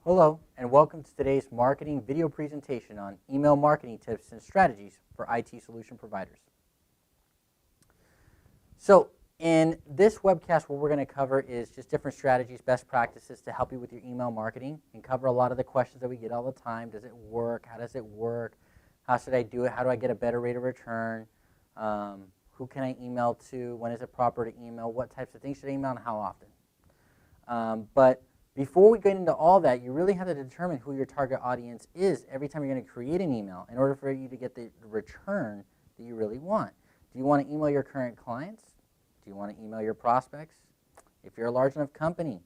Hello, and welcome to today's marketing video presentation on email marketing tips and strategies for IT solution providers. So in this webcast, what we're going to cover is just different strategies, best practices to help you with your email marketing and cover a lot of the questions that we get all the time. Does it work? How does it work? How should I do it? How do I get a better rate of return? Who can I email to? When is it proper to email? What types of things should I email and how often? But before we get into all that, you really have to determine who your target audience is every time you're going to create an email in order for you to get the return that you really want. Do you want to email your current clients? Do you want to email your prospects? If you're a large enough company,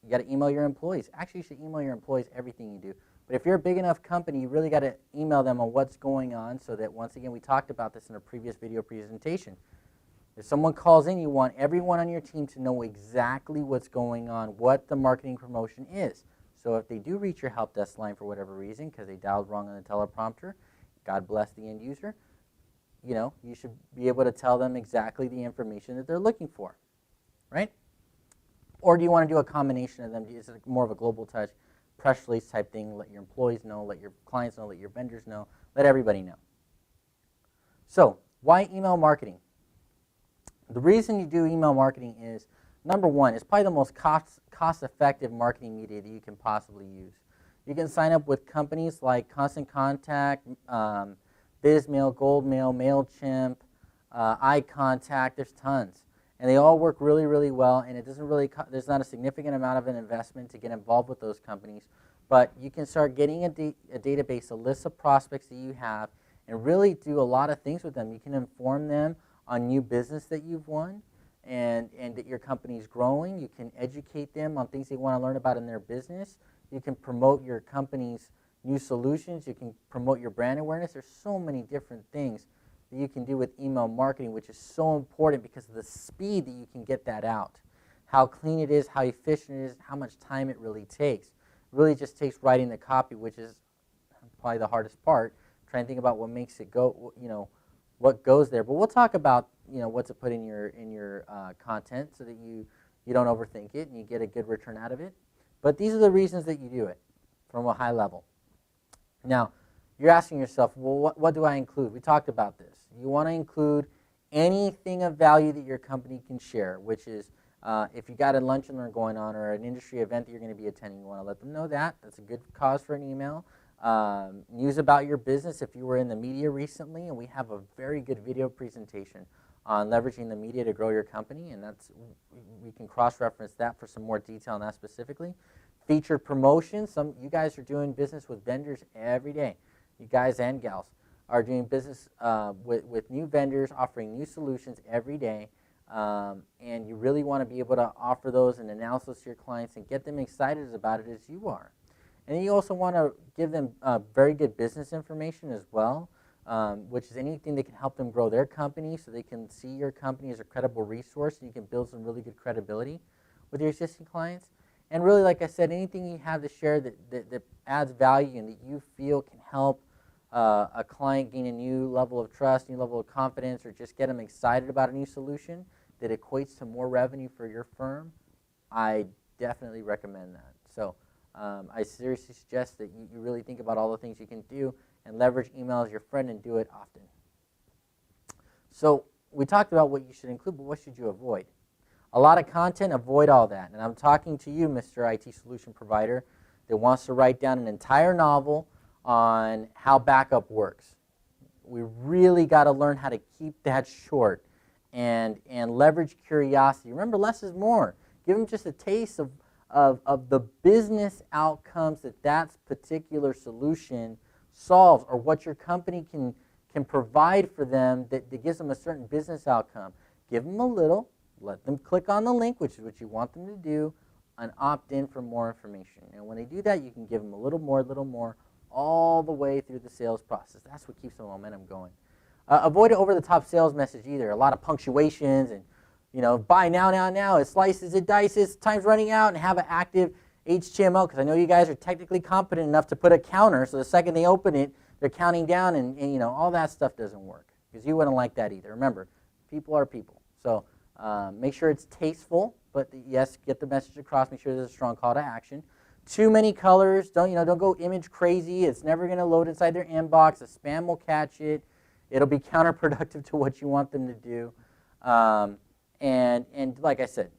you got to email your employees. Actually, you should email your employees everything you do. But if you're a big enough company, you really got to email them on what's going on so that, once again, we talked about this in a previous video presentation. If someone calls in, you want everyone on your team to know exactly what's going on, what the marketing promotion is. So if they do reach your help desk line for whatever reason, because they dialed wrong on the teleprompter, God bless the end user, you should be able to tell them exactly the information that they're looking for, right? Or do you want to do a combination of them? Is it more of a global touch, press release type thing? Let your employees know, let your clients know, let your vendors know, let everybody know. So why email marketing? The reason you do email marketing is, number one, it's probably the most cost-effective marketing media that you can possibly use. You can sign up with companies like Constant Contact, BizMail, Goldmail, MailChimp, iContact. There's tons, and they all work really, really well. And it doesn't really there's not a significant amount of an investment to get involved with those companies, but you can start getting a database, a list of prospects that you have, and really do a lot of things with them. You can inform them on new business that you've won and that your company's growing. You can educate them on things they want to learn about in their business. You can promote your company's new solutions. You can promote your brand awareness. There's so many different things that you can do with email marketing, which is so important because of the speed that you can get that out, how clean it is, how efficient it is, how much time it really takes. It really just takes writing the copy, which is probably the hardest part, trying to think about what makes it go, what goes there. But we'll talk about what to put in your content so that you don't overthink it and you get a good return out of it. But these are the reasons that you do it from a high level. Now, you're asking yourself, well, what do I include? We talked about this. You want to include anything of value that your company can share, which is if you got a lunch and learn going on or an industry event that you're going to be attending, you want to let them know that. That's a good cause for an email. News about your business if you were in the media recently, and we have a very good video presentation on leveraging the media to grow your company, and we can cross-reference that for some more detail on that specifically. Featured promotions. You guys are doing business with vendors every day. You guys and gals are doing business with new vendors, offering new solutions every day, and you really want to be able to offer those and announce those to your clients and get them excited about it as you are. And then you also want to give them very good business information as well, which is anything that can help them grow their company so they can see your company as a credible resource and you can build some really good credibility with your existing clients. And really, like I said, anything you have to share that adds value and that you feel can help a client gain a new level of trust, new level of confidence, or just get them excited about a new solution that equates to more revenue for your firm, I definitely recommend that. So I seriously suggest that you really think about all the things you can do and leverage email as your friend and do it often. So we talked about what you should include, but what should you avoid? A lot of content, avoid all that. And I'm talking to you, Mr. IT solution provider, that wants to write down an entire novel on how backup works. We really got to learn how to keep that short and leverage curiosity. Remember, less is more. Give them just a taste of the business outcomes that particular solution solves, or what your company can provide for them that gives them a certain business outcome. Give them a little, let them click on the link, which is what you want them to do, and opt in for more information. And when they do that, you can give them a little more, all the way through the sales process. That's what keeps the momentum going. Avoid an over-the-top sales message either. A lot of punctuations and buy now, it slices, it dices, time's running out, and have an active HTML, because I know you guys are technically competent enough to put a counter, so the second they open it, they're counting down, and all that stuff doesn't work, because you wouldn't like that either. Remember, people are people. So make sure it's tasteful, but yes, get the message across, make sure there's a strong call to action. Too many colors, don't go image crazy. It's never going to load inside their inbox. The spam will catch it. It'll be counterproductive to what you want them to do. And like I said,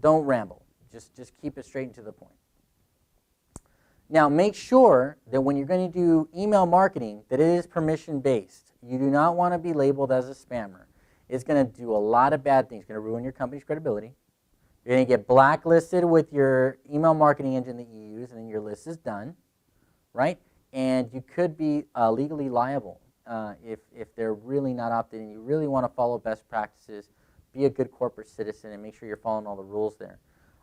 don't ramble. Just keep it straight and to the point. Now, make sure that when you're going to do email marketing, that it is permission-based. You do not want to be labeled as a spammer. It's going to do a lot of bad things. It's going to ruin your company's credibility. You're going to get blacklisted with your email marketing engine that you use, and then your list is done, right? And you could be legally liable if they're really not opted in. You really want to follow best practices, be a good corporate citizen, and make sure you're following all the rules there.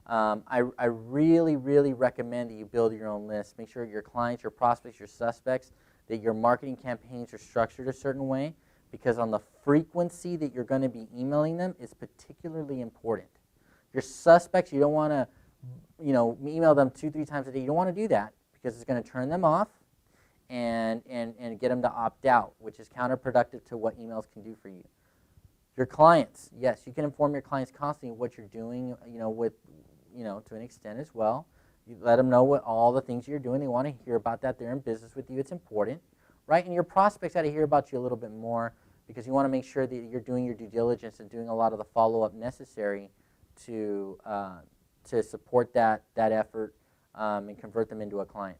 I really, really recommend that you build your own list. Make sure your clients, your prospects, your suspects, that your marketing campaigns are structured a certain way, because on the frequency that you're going to be emailing them is particularly important. Your suspects, you don't want to email them 2-3 times a day. You don't want to do that because it's going to turn them off and get them to opt out, which is counterproductive to what emails can do for you. Your clients, yes, you can inform your clients constantly what you're doing, to an extent as well. You let them know what all the things you're doing. They want to hear about that. They're in business with you. It's important, right? And your prospects got to hear about you a little bit more, because you want to make sure that you're doing your due diligence and doing a lot of the follow-up necessary to support that effort and convert them into a client.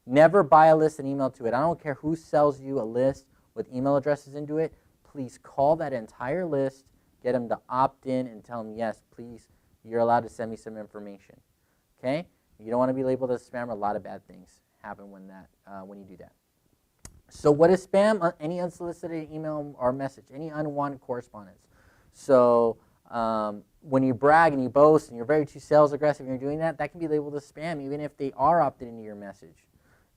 Never buy a list and email to it. I don't care who sells you a list with email addresses into it. Please call that entire list, get them to opt in, and tell them, yes, please, you're allowed to send me some information. Okay? You don't want to be labeled as a spammer. A lot of bad things happen when you do that. So what is spam? Any unsolicited email or message, any unwanted correspondence. So when you brag and you boast and you're very too sales aggressive and you're doing that, that can be labeled as spam even if they are opted into your message.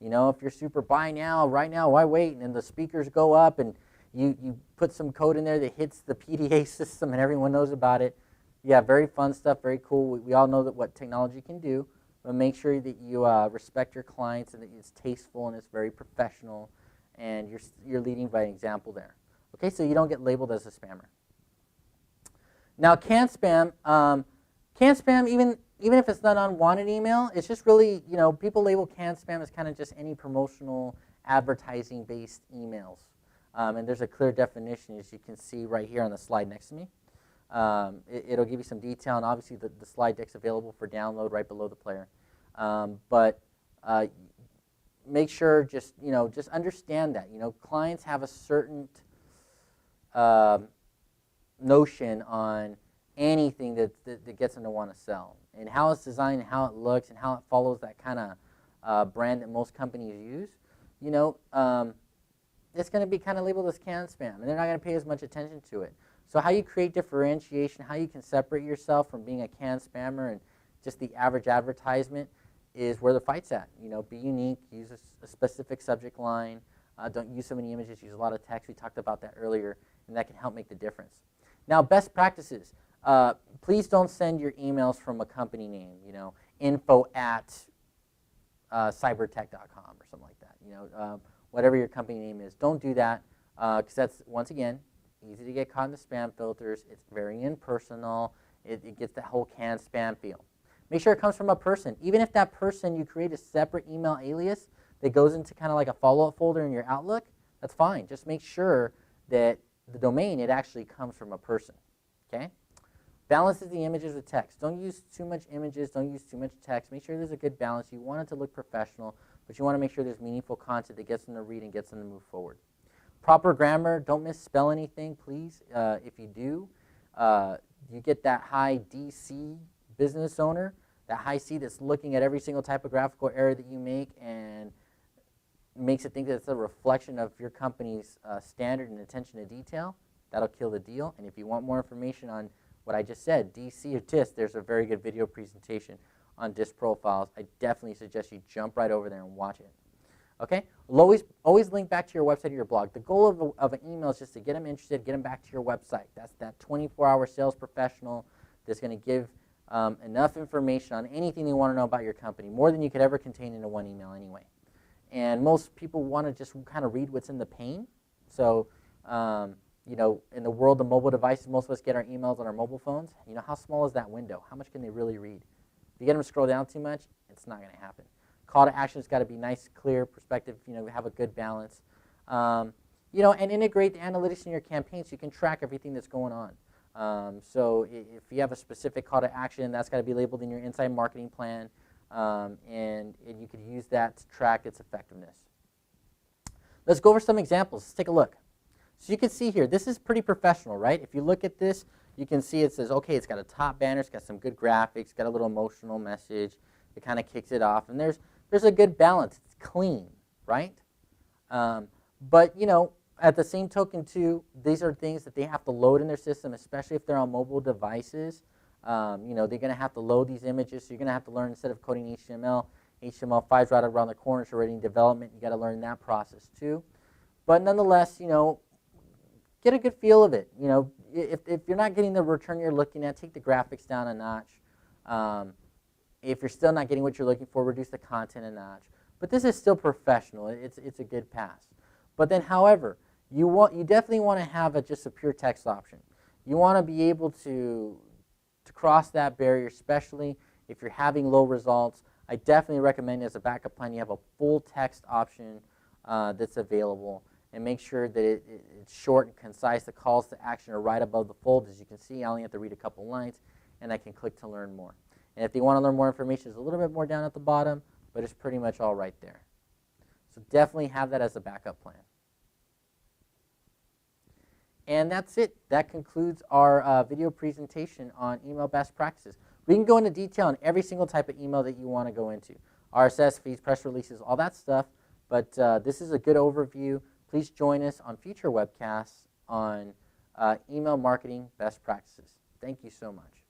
If you're super buy now, right now, why wait? And then the speakers go up and you put some code in there that hits the PDA system and everyone knows about it. Yeah, very fun stuff, very cool. We all know that what technology can do, but make sure that you respect your clients and that it's tasteful and it's very professional, and you're leading by example there. Okay, so you don't get labeled as a spammer. Now, canned spam, even if it's not unwanted email, it's just really, people label canned spam as kind of just any promotional advertising-based emails. And there's a clear definition, as you can see right here on the slide next to me. It'll give you some detail, and obviously the slide deck's available for download right below the player. But make sure just understand that. Clients have a certain notion on anything that gets them to want to sell, and how it's designed and how it looks and how it follows that kind of brand that most companies use. It's going to be kind of labeled as canned spam, and they're not going to pay as much attention to it. So how you create differentiation, how you can separate yourself from being a canned spammer and just the average advertisement is where the fight's at. Be unique, use a specific subject line, don't use so many images, use a lot of text. We talked about that earlier, and that can help make the difference. Now, best practices. Please don't send your emails from a company name, info@cybertech.com or something like that. Whatever your company name is, don't do that, because that's, once again, easy to get caught in the spam filters. It's very impersonal. It gets that whole canned spam feel. Make sure it comes from a person. Even if that person, you create a separate email alias that goes into kind of like a follow-up folder in your Outlook, that's fine. Just make sure that the domain, it actually comes from a person. Okay? Balances the images with text. Don't use too much images. Don't use too much text. Make sure there's a good balance. You want it to look professional, but you want to make sure there's meaningful content that gets them to read and gets them to move forward. Proper grammar. Don't misspell anything, please. If you do, you get that high DC business owner, that high C that's looking at every single typographical error that you make and makes it think that it's a reflection of your company's standard and attention to detail. That'll kill the deal. And if you want more information on what I just said, DC or DISC, there's a very good video presentation on DISC profiles. I definitely suggest you jump right over there and watch it. Okay? Always link back to your website or your blog. The goal of an email is just to get them interested, get them back to your website. That's that 24-hour sales professional that's going to give enough information on anything they want to know about your company, more than you could ever contain into one email anyway. And most people want to just kind of read what's in the pane. So, in the world of mobile devices, most of us get our emails on our mobile phones. How small is that window? How much can they really read? If you get them to scroll down too much, It's not going to happen. Call to action's got to be nice, clear, perspective, have a good balance. And integrate the analytics in your campaign so you can track everything that's going on. So if you have a specific call to action, that's got to be labeled in your inside marketing plan, and you could use that to track its effectiveness. Let's go over some examples. Let's take a look. So you can see here, this is pretty professional, right? If you look at this, you can see it says, okay, it's got a top banner, it's got some good graphics, got a little emotional message. It kind of kicks it off, and there's a good balance. It's clean, right? But at the same token, too, these are things that they have to load in their system, especially if they're on mobile devices. They're going to have to load these images, so you're going to have to learn, instead of coding HTML, HTML5's right around the corner, so already in development, you got to learn that process too. But nonetheless, get a good feel of it. If you're not getting the return you're looking at, take the graphics down a notch. If you're still not getting what you're looking for, reduce the content a notch. But this is still professional. It's a good pass. But then, however, you definitely want to have just a pure text option. You want to be able to cross that barrier, especially if you're having low results. I definitely recommend, as a backup plan, you have a full text option that's available, and make sure that it's short and concise. The calls to action are right above the fold. As you can see, I only have to read a couple lines, and I can click to learn more. And if you want to learn more information, it's a little bit more down at the bottom, but it's pretty much all right there. So definitely have that as a backup plan. And that's it. That concludes our video presentation on email best practices. We can go into detail on every single type of email that you want to go into. RSS feeds, press releases, all that stuff. But this is a good overview. Please join us on future webcasts on email marketing best practices. Thank you so much.